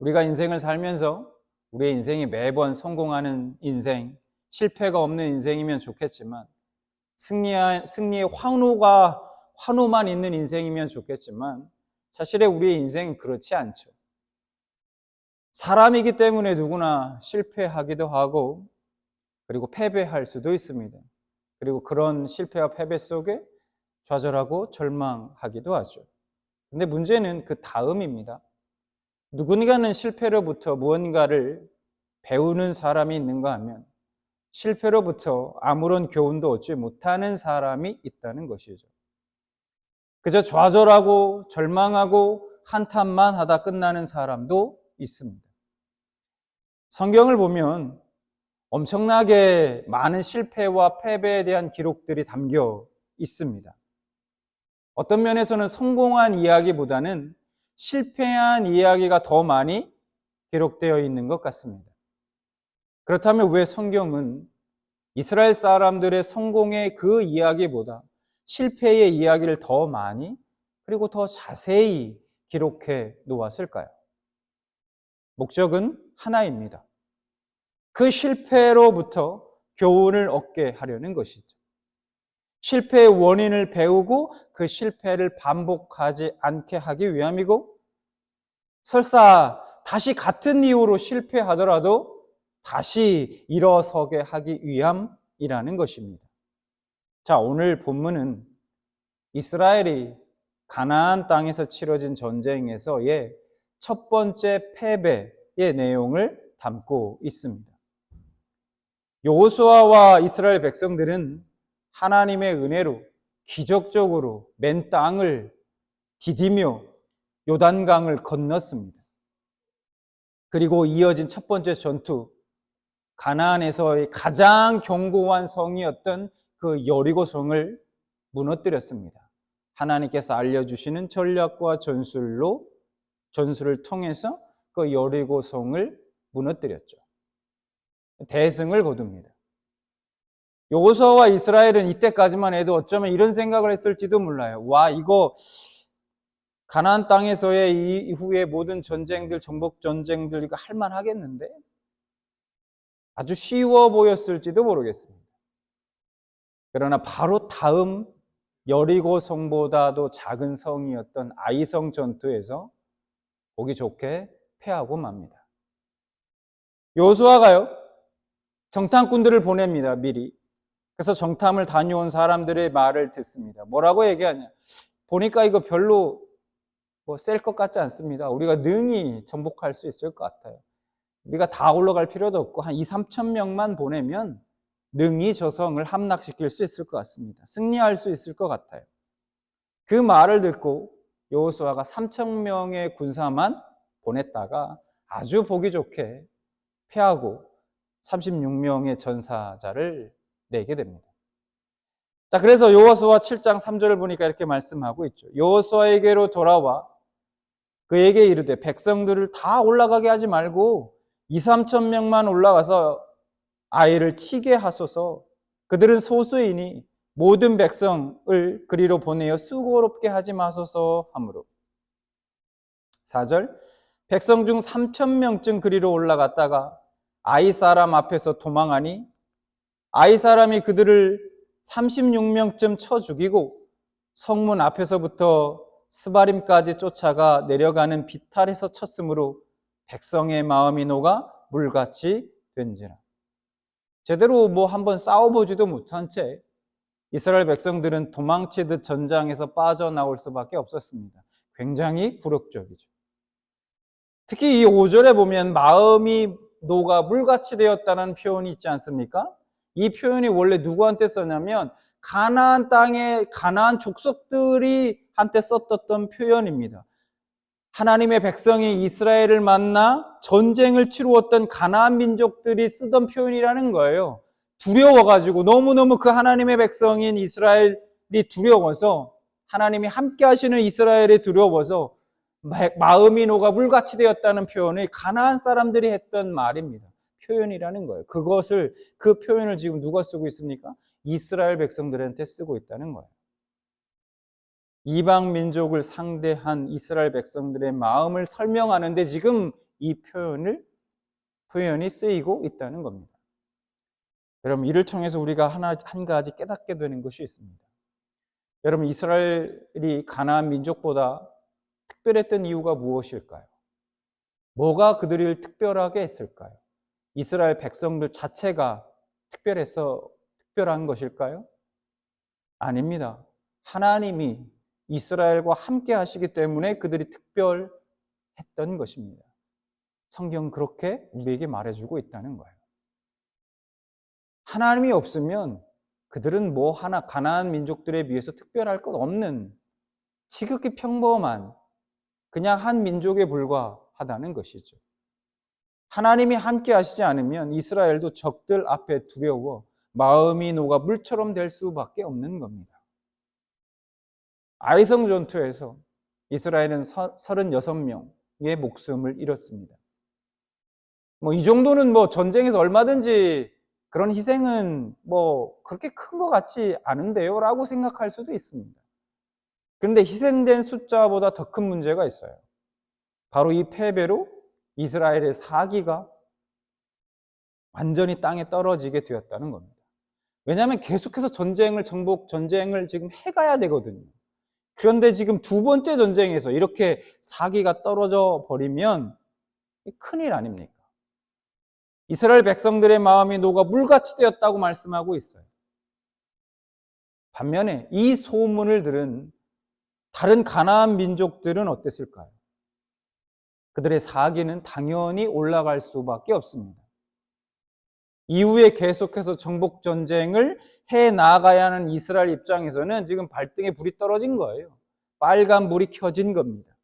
우리가 인생을 살면서 우리의 인생이 매번 성공하는 인생, 실패가 없는 인생이면 좋겠지만 승리의 환호만 있는 인생이면 좋겠지만 사실의 우리의 인생은 그렇지 않죠. 사람이기 때문에 누구나 실패하기도 하고 그리고 패배할 수도 있습니다. 그리고 그런 실패와 패배 속에 좌절하고 절망하기도 하죠. 근데 문제는 그 다음입니다. 누군가는 실패로부터 무언가를 배우는 사람이 있는가 하면 실패로부터 아무런 교훈도 얻지 못하는 사람이 있다는 것이죠. 그저 좌절하고 절망하고 한탄만 하다 끝나는 사람도 있습니다. 성경을 보면 엄청나게 많은 실패와 패배에 대한 기록들이 담겨 있습니다. 어떤 면에서는 성공한 이야기보다는 실패한 이야기가 더 많이 기록되어 있는 것 같습니다. 그렇다면 왜 성경은 이스라엘 사람들의 성공의 그 이야기보다 실패의 이야기를 더 많이 그리고 더 자세히 기록해 놓았을까요? 목적은 하나입니다. 그 실패로부터 교훈을 얻게 하려는 것이죠. 실패의 원인을 배우고 그 실패를 반복하지 않게 하기 위함이고, 설사 다시 같은 이유로 실패하더라도 다시 일어서게 하기 위함이라는 것입니다. 자, 오늘 본문은 이스라엘이 가나안 땅에서 치러진 전쟁에서의 첫 번째 패배의 내용을 담고 있습니다. 여호수아와 이스라엘 백성들은 하나님의 은혜로 기적적으로 맨 땅을 디디며 요단강을 건넜습니다. 그리고 이어진 첫 번째 전투, 가나안에서의 가장 견고한 성이었던 그 여리고성을 무너뜨렸습니다. 하나님께서 알려주시는 전략과 전술을 통해서 그 여리고성을 무너뜨렸죠. 대승을 거둡니다. 여호수아와 이스라엘은 이때까지만 해도 어쩌면 이런 생각을 했을지도 몰라요. 와, 이거 가나안 땅에서의 이후의 모든 전쟁들, 정복 전쟁들 이거 할만하겠는데? 아주 쉬워 보였을지도 모르겠습니다. 그러나 바로 다음 여리고성보다도 작은 성이었던 아이성 전투에서 보기 좋게 패하고 맙니다. 여호수아가요, 정탐꾼들을 보냅니다, 미리. 그래서 정탐을 다녀온 사람들의 말을 듣습니다. 뭐라고 얘기하냐? 보니까 이거 별로 셀 것 같지 않습니다. 우리가 능히 정복할 수 있을 것 같아요. 우리가 다 올라갈 필요도 없고 한 2, 3천 명만 보내면 능히 저 성을 함락시킬 수 있을 것 같습니다. 승리할 수 있을 것 같아요. 그 말을 듣고 여호수아가 3천 명의 군사만 보냈다가 아주 보기 좋게 패하고 36명의 전사자를 내게 됩니다. 자, 그래서 여호수아 7장 3절을 보니까 이렇게 말씀하고 있죠. 여호수아에게로 돌아와 그에게 이르되 백성들을 다 올라가게 하지 말고 2, 3천 명만 올라가서 아이를 치게 하소서. 그들은 소수이니 모든 백성을 그리로 보내어 수고롭게 하지 마소서 하므로. 4절 백성 중 3천 명쯤 그리로 올라갔다가 아이 사람 앞에서 도망하니 아이 사람이 그들을 36명쯤 쳐 죽이고 성문 앞에서부터 스바림까지 쫓아가 내려가는 비탈에서 쳤으므로 백성의 마음이 녹아 물같이 된지라. 제대로 한번 싸워보지도 못한 채 이스라엘 백성들은 도망치듯 전장에서 빠져나올 수밖에 없었습니다. 굉장히 굴욕적이죠. 특히 이 5절에 보면 마음이 녹아 물같이 되었다는 표현이 있지 않습니까? 이 표현이 원래 누구한테 썼냐면 가나안 땅의 가나안 족속들이 한테 썼던 표현입니다. 하나님의 백성이 이스라엘을 만나 전쟁을 치루었던 가나안 민족들이 쓰던 표현이라는 거예요. 두려워가지고 너무너무 그 하나님의 백성인 이스라엘이 두려워서, 하나님이 함께 하시는 이스라엘이 두려워서 마음이 녹아 물같이 되었다는 표현이 가나안 사람들이 했던 말입니다. 표현이라는 거예요. 그 표현을 지금 누가 쓰고 있습니까? 이스라엘 백성들한테 쓰고 있다는 거예요. 이방 민족을 상대한 이스라엘 백성들의 마음을 설명하는데 지금 이 표현이 쓰이고 있다는 겁니다. 여러분, 이를 통해서 우리가 한 가지 깨닫게 되는 것이 있습니다. 여러분, 이스라엘이 가나안 민족보다 특별했던 이유가 무엇일까요? 뭐가 그들을 특별하게 했을까요? 이스라엘 백성들 자체가 특별한 것일까요? 아닙니다. 하나님이 이스라엘과 함께 하시기 때문에 그들이 특별했던 것입니다. 성경은 그렇게 우리에게 말해주고 있다는 거예요. 하나님이 없으면 그들은 뭐 하나 가나안 민족들에 비해서 특별할 것 없는 지극히 평범한 그냥 한 민족에 불과하다는 것이죠. 하나님이 함께 하시지 않으면 이스라엘도 적들 앞에 두려워 마음이 녹아 물처럼 될 수밖에 없는 겁니다. 아이성 전투에서 이스라엘은 36명의 목숨을 잃었습니다. 이 정도는 전쟁에서 얼마든지 그런 희생은 그렇게 큰 것 같지 않은데요? 라고 생각할 수도 있습니다. 그런데 희생된 숫자보다 더 큰 문제가 있어요. 바로 이 패배로 이스라엘의 사기가 완전히 땅에 떨어지게 되었다는 겁니다. 왜냐하면 계속해서 정복 전쟁을 지금 해가야 되거든요. 그런데 지금 두 번째 전쟁에서 이렇게 사기가 떨어져 버리면 큰일 아닙니까? 이스라엘 백성들의 마음이 녹아 물같이 되었다고 말씀하고 있어요. 반면에 이 소문을 들은 다른 가나안 민족들은 어땠을까요? 그들의 사기는 당연히 올라갈 수밖에 없습니다. 이후에 계속해서 정복 전쟁을 해 나가야 하는 이스라엘 입장에서는 지금 발등에 불이 떨어진 거예요. 빨간 불이 켜진 겁니다.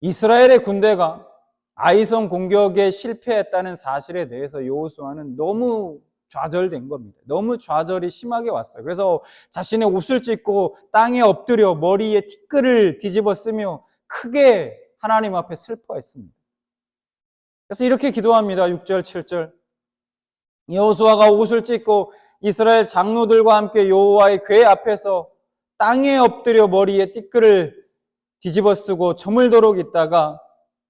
이스라엘의 군대가 아이성 공격에 실패했다는 사실에 대해서 여호수아는 너무 좌절된 겁니다. 너무 좌절이 심하게 왔어요. 그래서 자신의 옷을 찢고 땅에 엎드려 머리에 티끌을 뒤집어 쓰며 크게 하나님 앞에 슬퍼했습니다. 그래서 이렇게 기도합니다. 6절, 7절. 여호수아가 옷을 찢고 이스라엘 장로들과 함께 여호와의 궤 앞에서 땅에 엎드려 머리에 티끌을 뒤집어 쓰고 저물도록 있다가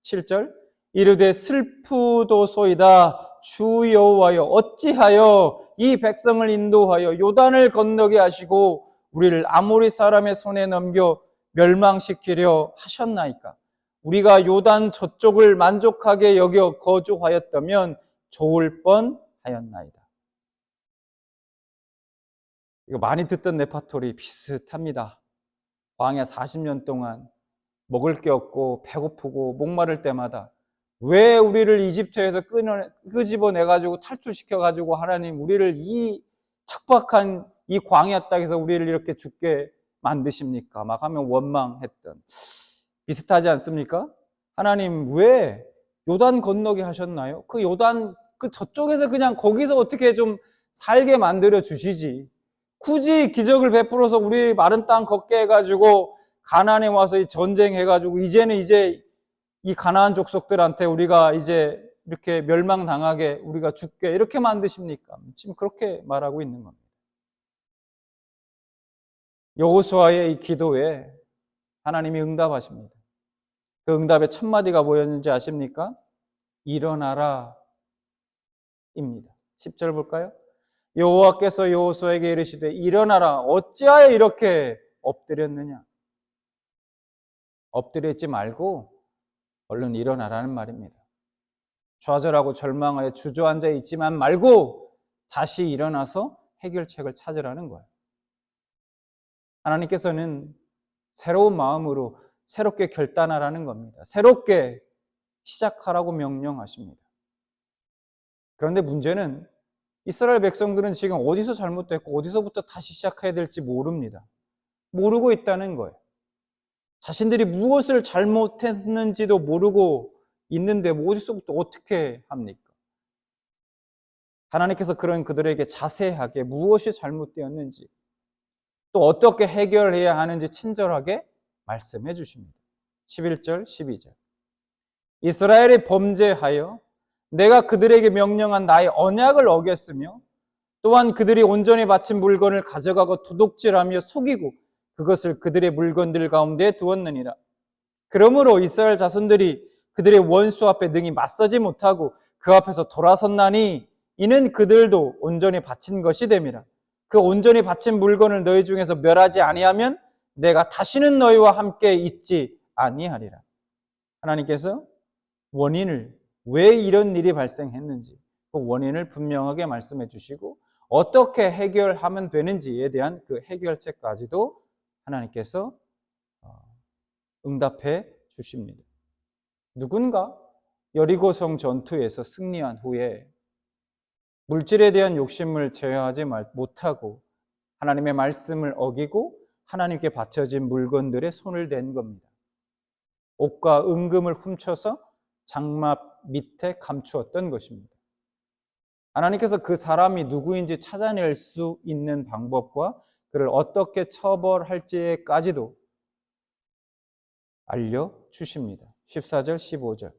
7절. 이르되 슬프도소이다. 주 여호와여 어찌하여 이 백성을 인도하여 요단을 건너게 하시고 우리를 아모리 사람의 손에 넘겨 멸망시키려 하셨나이까. 우리가 요단 저쪽을 만족하게 여겨 거주하였다면 좋을 뻔하였나이다. 이거 많이 듣던 레파토리 비슷합니다. 광야 40년 동안 먹을 게 없고 배고프고 목마를 때마다 왜 우리를 이집트에서 끄집어내가지고 탈출시켜가지고 하나님 우리를 이 척박한 이 광야 땅에서 우리를 이렇게 죽게 만드십니까? 막 하면 원망했던. 비슷하지 않습니까? 하나님 왜 요단 건너게 하셨나요? 그 요단 저쪽에서 그냥 거기서 어떻게 좀 살게 만들어 주시지. 굳이 기적을 베풀어서 우리 마른 땅 걷게 해가지고 가나안에 와서 이 전쟁해가지고 이제 이 가나안 족속들한테 우리가 이제 이렇게 멸망당하게 우리가 죽게 이렇게 만드십니까? 지금 그렇게 말하고 있는 겁니다. 여호수아의 이 기도에 하나님이 응답하십니다. 그 응답의 첫 마디가 뭐였는지 아십니까? 일어나라 입니다. 10절 볼까요? 여호와께서 여호수아에게 이르시되 일어나라 어찌하여 이렇게 엎드렸느냐. 엎드려 있지 말고 얼른 일어나라는 말입니다. 좌절하고 절망하여 주저앉아 있지만 말고 다시 일어나서 해결책을 찾으라는 거예요. 하나님께서는 새로운 마음으로 새롭게 결단하라는 겁니다. 새롭게 시작하라고 명령하십니다. 그런데 문제는 이스라엘 백성들은 지금 어디서 잘못됐고 어디서부터 다시 시작해야 될지 모릅니다. 모르고 있다는 거예요. 자신들이 무엇을 잘못했는지도 모르고 있는데 어디서부터 어떻게 합니까? 하나님께서 그런 그들에게 자세하게 무엇이 잘못되었는지 또 어떻게 해결해야 하는지 친절하게 말씀해 주십니다. 11절, 12절. 이스라엘이 범죄하여 내가 그들에게 명령한 나의 언약을 어겼으며 또한 그들이 온전히 바친 물건을 가져가고 도둑질하며 속이고 그것을 그들의 물건들 가운데 두었느니라. 그러므로 이스라엘 자손들이 그들의 원수 앞에 능히 맞서지 못하고 그 앞에서 돌아섰나니 이는 그들도 온전히 바친 것이 됨이라. 그 온전히 바친 물건을 너희 중에서 멸하지 아니하면 내가 다시는 너희와 함께 있지 아니하리라. 하나님께서 원인을, 왜 이런 일이 발생했는지 그 원인을 분명하게 말씀해 주시고 어떻게 해결하면 되는지에 대한 그 해결책까지도 하나님께서 응답해 주십니다. 누군가 여리고성 전투에서 승리한 후에 물질에 대한 욕심을 제어하지 못하고 하나님의 말씀을 어기고 하나님께 바쳐진 물건들에 손을 댄 겁니다. 옷과 은금을 훔쳐서 장막 밑에 감추었던 것입니다. 하나님께서 그 사람이 누구인지 찾아낼 수 있는 방법과 그를 어떻게 처벌할지까지도 알려주십니다. 14절, 15절.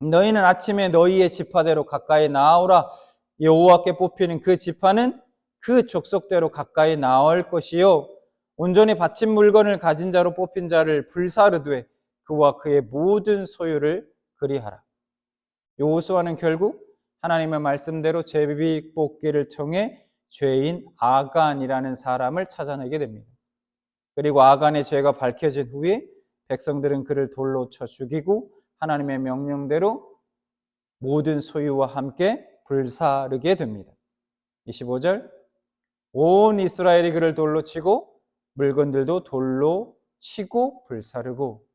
너희는 아침에 너희의 지파대로 가까이 나아오라. 여호와께 뽑히는 그 지파는 그 족속대로 가까이 나올 것이요 온전히 바친 물건을 가진 자로 뽑힌 자를 불사르되 그와 그의 모든 소유를 그리하라. 여호수아는 결국 하나님의 말씀대로 제비 뽑기를 통해 죄인 아간이라는 사람을 찾아내게 됩니다. 그리고 아간의 죄가 밝혀진 후에 백성들은 그를 돌로 쳐 죽이고 하나님의 명령대로 모든 소유와 함께 불사르게 됩니다. 25절. 온 이스라엘이 그를 돌로 치고 물건들도 돌로 치고 불사르고.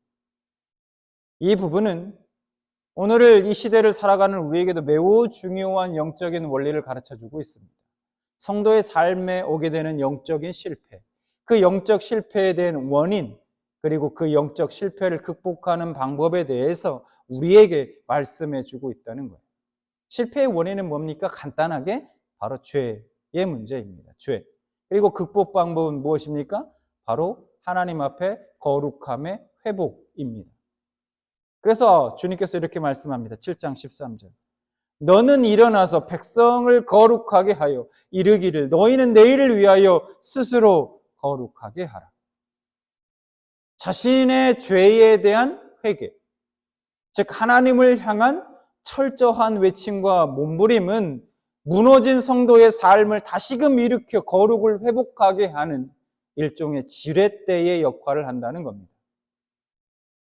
이 부분은 오늘 이 시대를 살아가는 우리에게도 매우 중요한 영적인 원리를 가르쳐주고 있습니다. 성도의 삶에 오게 되는 영적인 실패, 그 영적 실패에 대한 원인, 그리고 그 영적 실패를 극복하는 방법에 대해서 우리에게 말씀해 주고 있다는 거예요. 실패의 원인은 뭡니까? 간단하게 바로 죄의 문제입니다. 죄. 그리고 극복 방법은 무엇입니까? 바로 하나님 앞에 거룩함의 회복입니다. 그래서 주님께서 이렇게 말씀합니다. 7장 13절. 너는 일어나서 백성을 거룩하게 하여 이르기를 너희는 내일을 위하여 스스로 거룩하게 하라. 자신의 죄에 대한 회개, 즉 하나님을 향한 철저한 외침과 몸부림은 무너진 성도의 삶을 다시금 일으켜 거룩을 회복하게 하는 일종의 지렛대의 역할을 한다는 겁니다.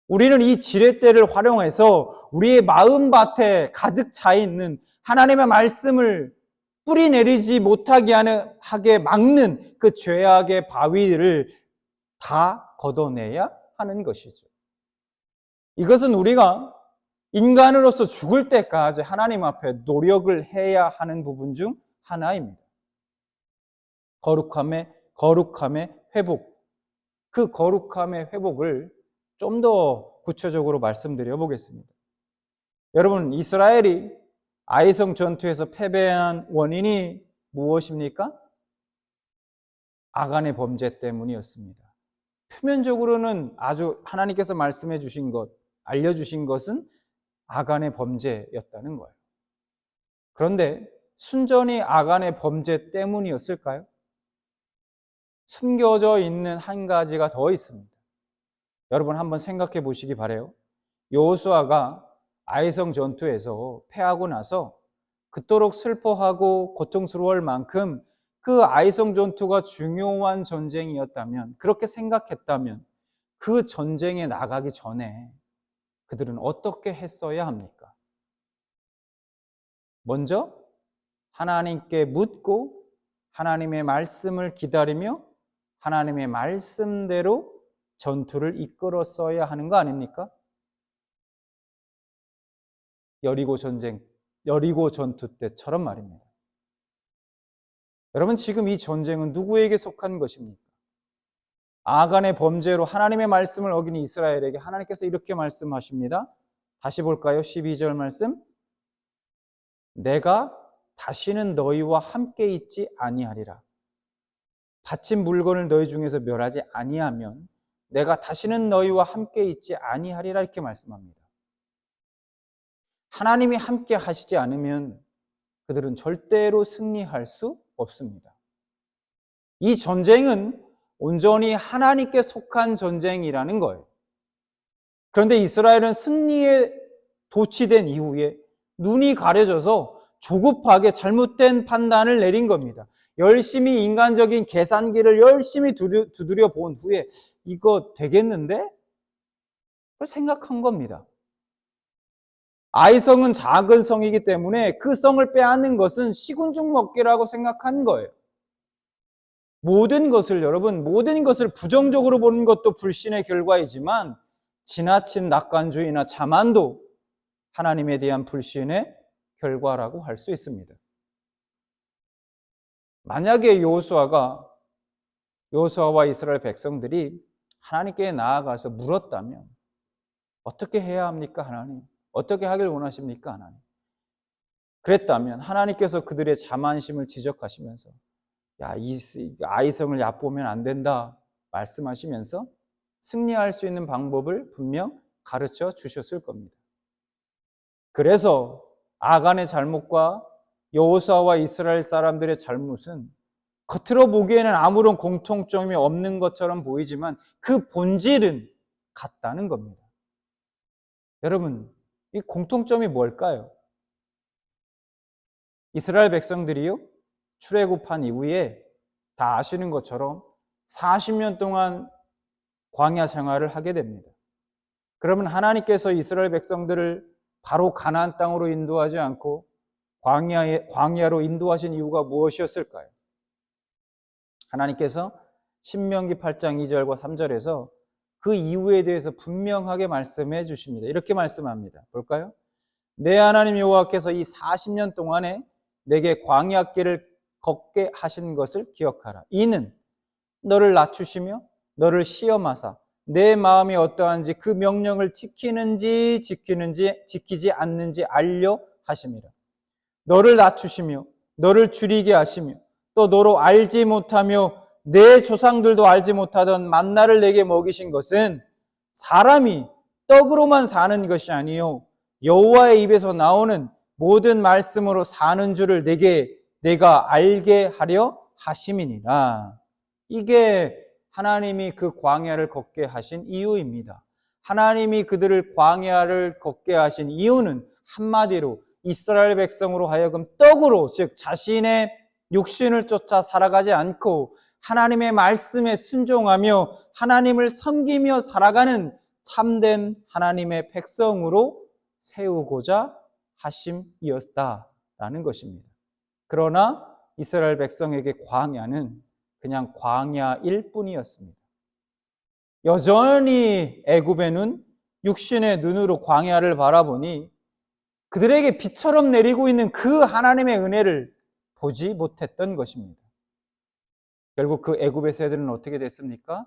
우리는 이 지렛대를 활용해서 우리의 마음밭에 가득 차 있는 하나님의 말씀을 뿌리내리지 못하게 하게 막는 그 죄악의 바위를 다 걷어내야 하는 것이죠. 이것은 우리가 인간으로서 죽을 때까지 하나님 앞에 노력을 해야 하는 부분 중 하나입니다. 거룩함의 회복. 그 거룩함의 회복을 좀 더 구체적으로 말씀드려 보겠습니다. 여러분, 이스라엘이 아이성 전투에서 패배한 원인이 무엇입니까? 아간의 범죄 때문이었습니다. 표면적으로는 아주 하나님께서 말씀해 주신 것, 알려주신 것은 아간의 범죄였다는 거예요. 그런데 순전히 아간의 범죄 때문이었을까요? 숨겨져 있는 한 가지가 더 있습니다. 여러분 한번 생각해 보시기 바라요. 여호수아가 아이성 전투에서 패하고 나서 그토록 슬퍼하고 고통스러울 만큼 그 아이성 전투가 중요한 전쟁이었다면, 그렇게 생각했다면 그 전쟁에 나가기 전에 그들은 어떻게 했어야 합니까? 먼저 하나님께 묻고 하나님의 말씀을 기다리며 하나님의 말씀대로 전투를 이끌었어야 하는 거 아닙니까? 여리고 전투 때처럼 말입니다. 여러분, 지금 이 전쟁은 누구에게 속한 것입니까? 아간의 범죄로 하나님의 말씀을 어긴 이스라엘에게 하나님께서 이렇게 말씀하십니다. 다시 볼까요? 12절 말씀. 내가 다시는 너희와 함께 있지 아니하리라. 바친 물건을 너희 중에서 멸하지 아니하면 내가 다시는 너희와 함께 있지 아니하리라, 이렇게 말씀합니다. 하나님이 함께 하시지 않으면 그들은 절대로 승리할 수 없습니다. 이 전쟁은 온전히 하나님께 속한 전쟁이라는 거예요. 그런데 이스라엘은 승리에 도취된 이후에 눈이 가려져서 조급하게 잘못된 판단을 내린 겁니다. 열심히 인간적인 계산기를 열심히 두드려 본 후에 이거 되겠는데? 생각한 겁니다. 아이성은 작은 성이기 때문에 그 성을 빼앗는 것은 시군죽 먹기라고 생각한 거예요. 모든 것을 부정적으로 보는 것도 불신의 결과이지만 지나친 낙관주의나 자만도 하나님에 대한 불신의 결과라고 할 수 있습니다. 만약에 여호수아와 이스라엘 백성들이 하나님께 나아가서 물었다면 어떻게 해야 합니까, 하나님? 어떻게 하길 원하십니까, 하나님? 그랬다면 하나님께서 그들의 자만심을 지적하시면서 야, 이 아이성을 얕보면 안 된다 말씀하시면서 승리할 수 있는 방법을 분명 가르쳐 주셨을 겁니다. 그래서 아간의 잘못과 여호수아와 이스라엘 사람들의 잘못은 겉으로 보기에는 아무런 공통점이 없는 것처럼 보이지만 그 본질은 같다는 겁니다. 여러분, 이 공통점이 뭘까요? 이스라엘 백성들이요, 출애굽한 이후에 다 아시는 것처럼 40년 동안 광야 생활을 하게 됩니다. 그러면 하나님께서 이스라엘 백성들을 바로 가나안 땅으로 인도하지 않고 광야로 인도하신 이유가 무엇이었을까요? 하나님께서 신명기 8장 2절과 3절에서 그 이유에 대해서 분명하게 말씀해 주십니다. 이렇게 말씀합니다. 볼까요? 내 하나님 여호와께서 이 40년 동안에 내게 광야길을 걷게 하신 것을 기억하라. 이는 너를 낮추시며 너를 시험하사 내 마음이 어떠한지 그 명령을 지키지 않는지 알려 하심이라. 너를 낮추시며 너를 줄이게 하시며 또 너로 알지 못하며 내 조상들도 알지 못하던 만나를 내게 먹이신 것은 사람이 떡으로만 사는 것이 아니요 여호와의 입에서 나오는 모든 말씀으로 사는 줄을 내가 알게 하려 하심이니라. 이게 하나님이 그 광야를 걷게 하신 이유입니다. 하나님이 그들을 광야를 걷게 하신 이유는 한마디로 이스라엘 백성으로 하여금 떡으로, 즉 자신의 육신을 쫓아 살아가지 않고 하나님의 말씀에 순종하며 하나님을 섬기며 살아가는 참된 하나님의 백성으로 세우고자 하심이었다라는 것입니다. 그러나 이스라엘 백성에게 광야는 그냥 광야일 뿐이었습니다. 여전히 애굽의 눈, 육신의 눈으로 광야를 바라보니 그들에게 비처럼 내리고 있는 그 하나님의 은혜를 보지 못했던 것입니다. 결국 그 애굽의 세대는 어떻게 됐습니까?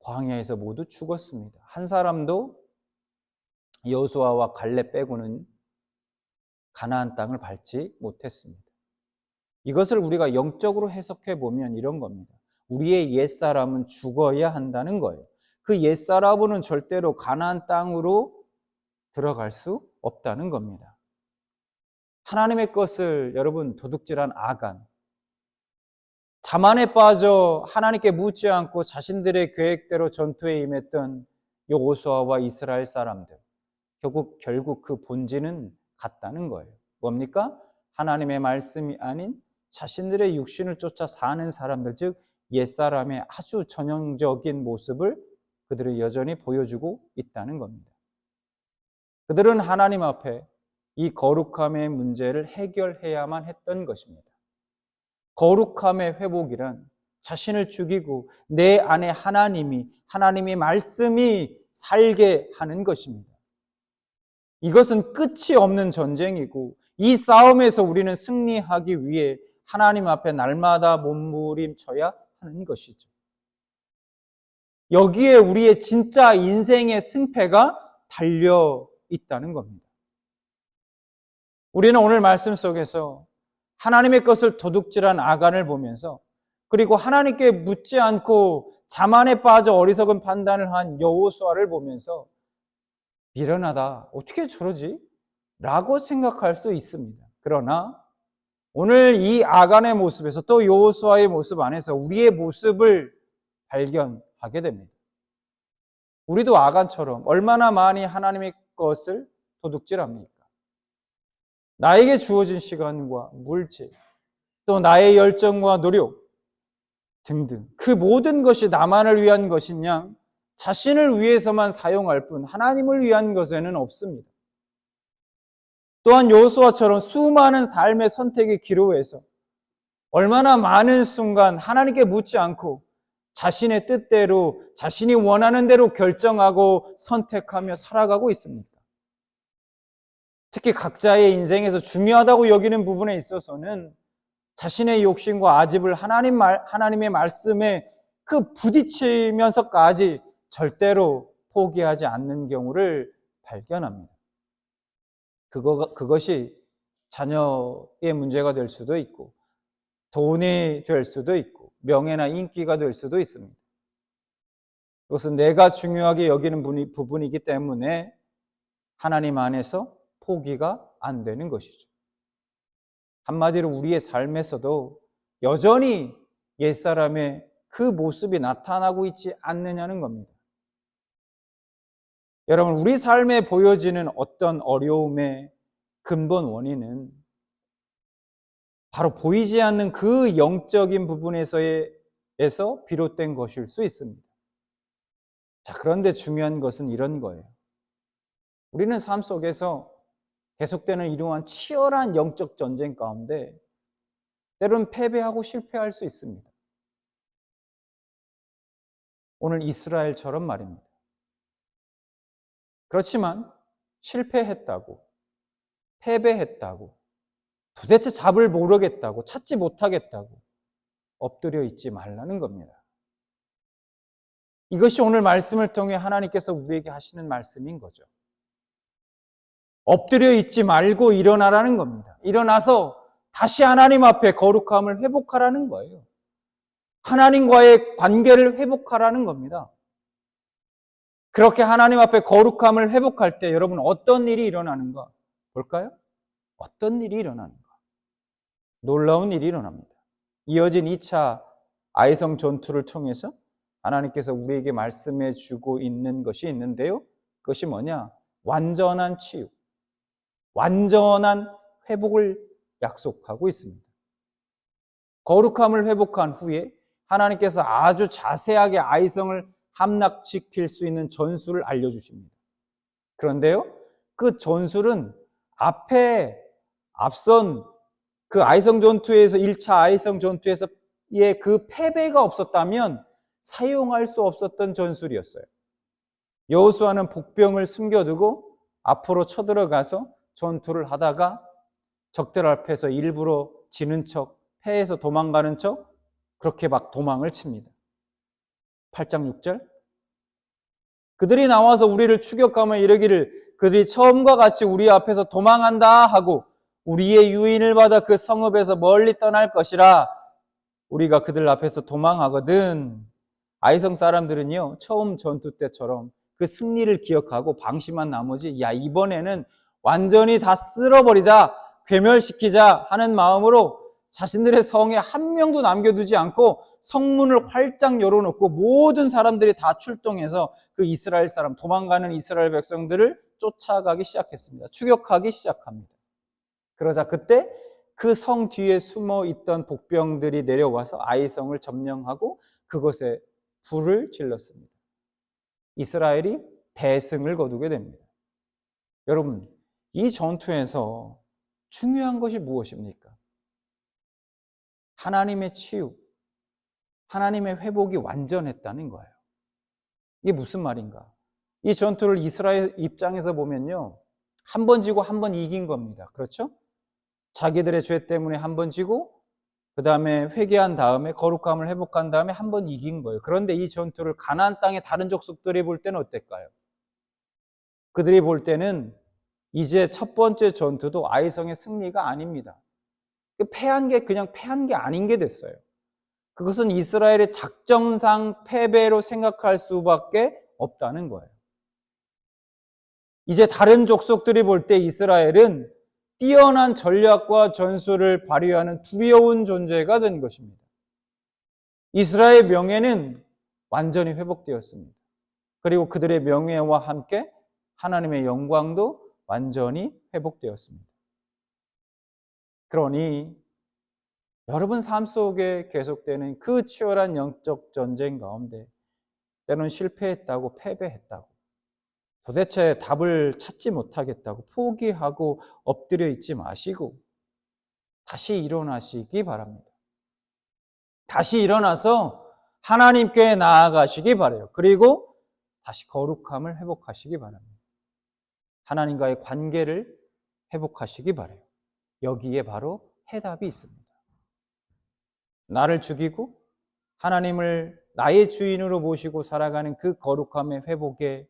광야에서 모두 죽었습니다. 한 사람도 여호수아와 갈렙 빼고는 가나안 땅을 밟지 못했습니다. 이것을 우리가 영적으로 해석해 보면 이런 겁니다. 우리의 옛사람은 죽어야 한다는 거예요. 그 옛사람은 절대로 가나안 땅으로 들어갈 수 없다는 겁니다. 하나님의 것을 여러분 도둑질한 아간, 자만에 빠져 하나님께 묻지 않고 자신들의 계획대로 전투에 임했던 여호수아와 이스라엘 사람들, 결국 그 본질은 같다는 거예요. 뭡니까? 하나님의 말씀이 아닌 자신들의 육신을 쫓아 사는 사람들, 즉 옛사람의 아주 전형적인 모습을 그들이 여전히 보여주고 있다는 겁니다. 그들은 하나님 앞에 이 거룩함의 문제를 해결해야만 했던 것입니다. 거룩함의 회복이란 자신을 죽이고 내 안에 하나님의 말씀이 살게 하는 것입니다. 이것은 끝이 없는 전쟁이고 이 싸움에서 우리는 승리하기 위해 하나님 앞에 날마다 몸부림쳐야 하는 것이죠. 여기에 우리의 진짜 인생의 승패가 달려 있다는 겁니다. 우리는 오늘 말씀 속에서 하나님의 것을 도둑질한 아간을 보면서 그리고 하나님께 묻지 않고 자만에 빠져 어리석은 판단을 한 여호수아를 보면서 미련하다, 어떻게 저러지? 라고 생각할 수 있습니다. 그러나 오늘 이 아간의 모습에서 또 여호수아의 모습 안에서 우리의 모습을 발견하게 됩니다. 우리도 아간처럼 얼마나 많이 하나님의 것을 도둑질합니까? 나에게 주어진 시간과 물질, 또 나의 열정과 노력 등등 그 모든 것이 나만을 위한 것이냐 자신을 위해서만 사용할 뿐 하나님을 위한 것에는 없습니다. 또한 여호수아처럼 수많은 삶의 선택의 기로에서 얼마나 많은 순간 하나님께 묻지 않고 자신의 뜻대로 자신이 원하는 대로 결정하고 선택하며 살아가고 있습니다. 특히 각자의 인생에서 중요하다고 여기는 부분에 있어서는 자신의 욕심과 아집을 하나님의 말씀에 그 부딪히면서까지 절대로 포기하지 않는 경우를 발견합니다. 그것이 자녀의 문제가 될 수도 있고 돈이 될 수도 있고 명예나 인기가 될 수도 있습니다. 그것은 내가 중요하게 여기는 부분이기 때문에 하나님 안에서 포기가 안 되는 것이죠. 한마디로 우리의 삶에서도 여전히 옛사람의 그 모습이 나타나고 있지 않느냐는 겁니다. 여러분, 우리 삶에 보여지는 어떤 어려움의 근본 원인은 바로 보이지 않는 그 영적인 부분에서 비롯된 것일 수 있습니다. 자, 그런데 중요한 것은 이런 거예요. 우리는 삶 속에서 계속되는 이러한 치열한 영적 전쟁 가운데 때로는 패배하고 실패할 수 있습니다. 오늘 이스라엘처럼 말입니다. 그렇지만 실패했다고, 패배했다고, 도대체 답을 모르겠다고, 찾지 못하겠다고 엎드려 있지 말라는 겁니다. 이것이 오늘 말씀을 통해 하나님께서 우리에게 하시는 말씀인 거죠. 엎드려 있지 말고 일어나라는 겁니다. 일어나서 다시 하나님 앞에 거룩함을 회복하라는 거예요. 하나님과의 관계를 회복하라는 겁니다. 그렇게 하나님 앞에 거룩함을 회복할 때 여러분 어떤 일이 일어나는가 볼까요? 어떤 일이 일어나는가? 놀라운 일이 일어납니다. 이어진 2차 아이성 전투를 통해서 하나님께서 우리에게 말씀해 주고 있는 것이 있는데요. 그것이 뭐냐? 완전한 치유, 완전한 회복을 약속하고 있습니다. 거룩함을 회복한 후에 하나님께서 아주 자세하게 아이성을 함락시킬 수 있는 전술을 알려주십니다. 그런데요, 그 전술은 앞선 그 아이성 전투에서 1차 아이성 전투에서의 그 패배가 없었다면 사용할 수 없었던 전술이었어요. 여호수아는 복병을 숨겨두고 앞으로 쳐들어가서 전투를 하다가 적들 앞에서 일부러 지는 척, 패해서 도망가는 척 그렇게 막 도망을 칩니다. 8장 6절 그들이 나와서 우리를 추격하며 이르기를 그들이 처음과 같이 우리 앞에서 도망한다 하고 우리의 유인을 받아 그 성읍에서 멀리 떠날 것이라. 우리가 그들 앞에서 도망하거든. 아이성 사람들은요, 처음 전투 때처럼 그 승리를 기억하고 방심한 나머지 야, 이번에는 완전히 다 쓸어버리자, 괴멸시키자 하는 마음으로 자신들의 성에 한 명도 남겨두지 않고 성문을 활짝 열어놓고 모든 사람들이 다 출동해서 그 이스라엘 사람, 도망가는 이스라엘 백성들을 쫓아가기 시작했습니다. 추격하기 시작합니다. 그러자 그때 그 성 뒤에 숨어 있던 복병들이 내려와서 아이성을 점령하고 그것에 불을 질렀습니다. 이스라엘이 대승을 거두게 됩니다. 여러분, 이 전투에서 중요한 것이 무엇입니까? 하나님의 치유, 하나님의 회복이 완전했다는 거예요. 이게 무슨 말인가? 이 전투를 이스라엘 입장에서 보면요, 한 번 지고 한 번 이긴 겁니다. 그렇죠? 자기들의 죄 때문에 한 번 지고 그 다음에 회개한 다음에 거룩함을 회복한 다음에 한 번 이긴 거예요. 그런데 이 전투를 가나안 땅의 다른 족속들이 볼 때는 어떨까요? 그들이 볼 때는 이제 첫 번째 전투도 아이성의 승리가 아닙니다. 패한 게 그냥 패한 게 아닌 게 됐어요. 그것은 이스라엘의 작정상 패배로 생각할 수밖에 없다는 거예요. 이제 다른 족속들이 볼 때 이스라엘은 뛰어난 전략과 전술을 발휘하는 두려운 존재가 된 것입니다. 이스라엘의 명예는 완전히 회복되었습니다. 그리고 그들의 명예와 함께 하나님의 영광도 완전히 회복되었습니다. 그러니 여러분 삶 속에 계속되는 그 치열한 영적 전쟁 가운데 때로는 실패했다고 패배했다고 도대체 답을 찾지 못하겠다고 포기하고 엎드려 있지 마시고 다시 일어나시기 바랍니다. 다시 일어나서 하나님께 나아가시기 바라요. 그리고 다시 거룩함을 회복하시기 바랍니다. 하나님과의 관계를 회복하시기 바라요. 여기에 바로 해답이 있습니다. 나를 죽이고 하나님을 나의 주인으로 모시고 살아가는 그 거룩함의 회복의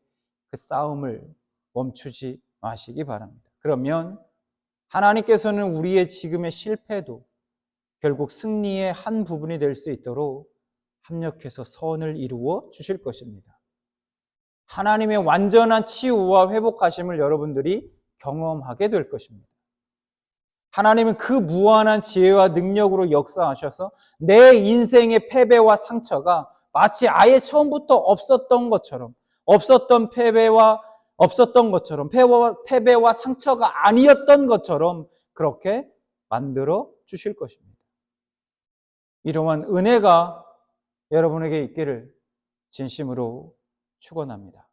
그 싸움을 멈추지 마시기 바랍니다. 그러면 하나님께서는 우리의 지금의 실패도 결국 승리의 한 부분이 될 수 있도록 합력해서 선을 이루어 주실 것입니다. 하나님의 완전한 치유와 회복하심을 여러분들이 경험하게 될 것입니다. 하나님은 그 무한한 지혜와 능력으로 역사하셔서 내 인생의 패배와 상처가 마치 아예 처음부터 없었던 것처럼, 패배와 상처가 아니었던 것처럼 그렇게 만들어 주실 것입니다. 이러한 은혜가 여러분에게 있기를 진심으로 축원합니다.